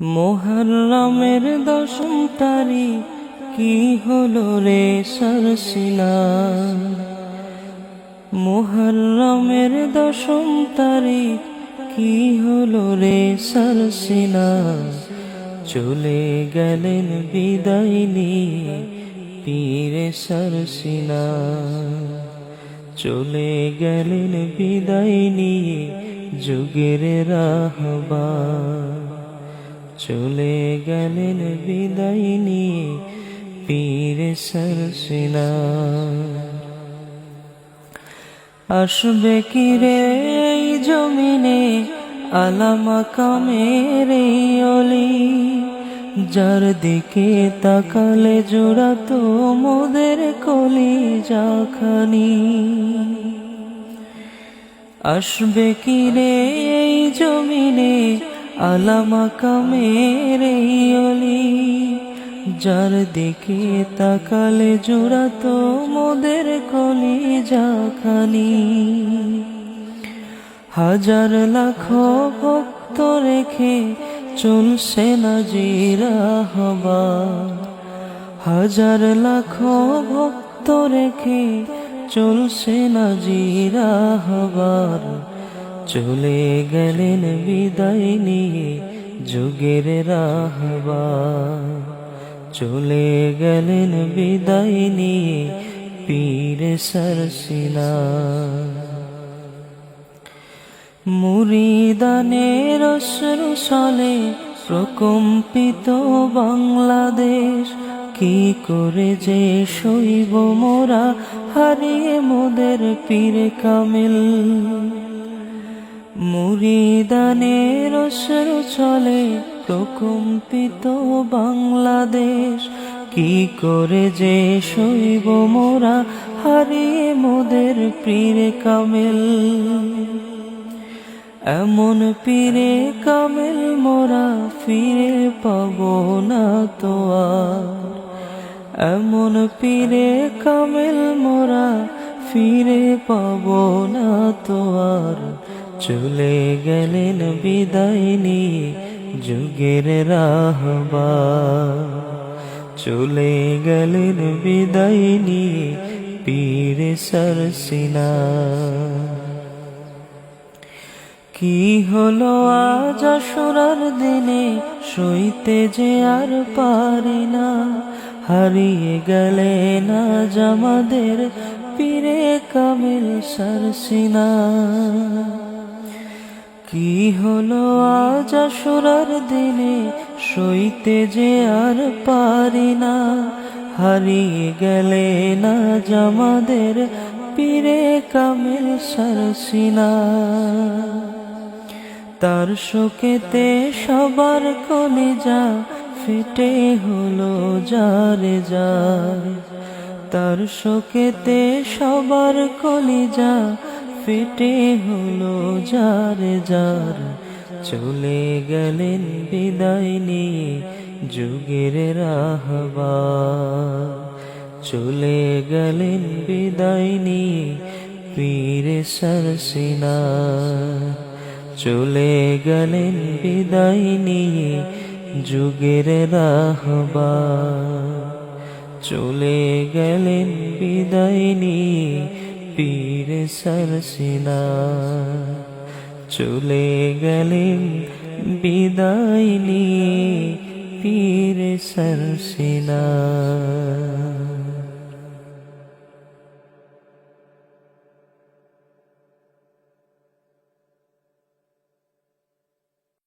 মুহররমের দশম তারিখ কি হলো রে সরসিনা। মুহররমের দশম তারিখ কি হলো রে সরসিনা। চলে গেলেন বিদায় নিয়ে পীরে সরসিনা। চলে গেলেন বিদায় নিয়ে যুগের রাহবার। চলে গেলেন বিদায় নিয়ে পীরে সরসিনা। আসবে কি রে এই জমিনে আলা মাকামের এই অলি। যার দিকে তাকালে জোড়াতো মোদের কলিজা খানি। আসবে কি রে এই জমিনে আলা মাকামের এই অলি। যার দিকে তাকালে জোড়াতো মোদের কলিজা খানি। হাজার লাখ ভক্ত রেখে চলছে না জিরাহবার। হাজার লাখ ভক্ত রেখে চলছে না জিরাহবার। চলে গেলেন বিদায় নিয়ে যুগের রাহবার। চলে গেলেন বিদায় নিয়ে পীরে সরসিনা। মুরিদানের অশ্রু সলে প্রকম্পিত বাংলাদেশ। কি করে যে সইব মোরা হারিয়ে মোদের পীরে কামিল। মুরিদানের অশ্রু চলে প্রকম্পিত বাংলাদেশ। কি করে যে সইব মোরা হারিয়ে মোদের পীরে কামিল। এমন পীরে কামিল মোরা ফিরে পাবো না তো আর। এমন পীরে কামিল মোরা ফিরে পাবো না তো আর। চলে গেলেন বিদায় নিয়ে যুগের রাহবার। চলে গেলেন বিদায় নিয়ে পীরে সরসিনা। কি হলো আজ আশুরার দিনে সইতে যে আর পারি না। হারিয়ে গেলেন আজ আমাদের পীরে কামিল সরসিনা। কি হলো আজ আশুরার দিনে সইতে যে আর পারি না। হারিয়ে গেলেন আজ আমাদের পীরে কামিল সরসিনা। তার শোকেতে সবার কলিজা ফেটে হলো যারে যার। তার শোকেতে সবার কলিজা ফেটে হলো যারে যার। চলে গেলেন বিদায় নিয়ে যুগের রাহবার। চলে গেলেন বিদায় নিয়ে পীরে সরসিনা। চলে গেলেন বিদায় নিয়ে যুগের রাহবার। চলে গেলেন বিদায় নিয়ে পীরে সরসিনা। চলে গেলেন বিদায় নিয়ে পীরে সরসিনা।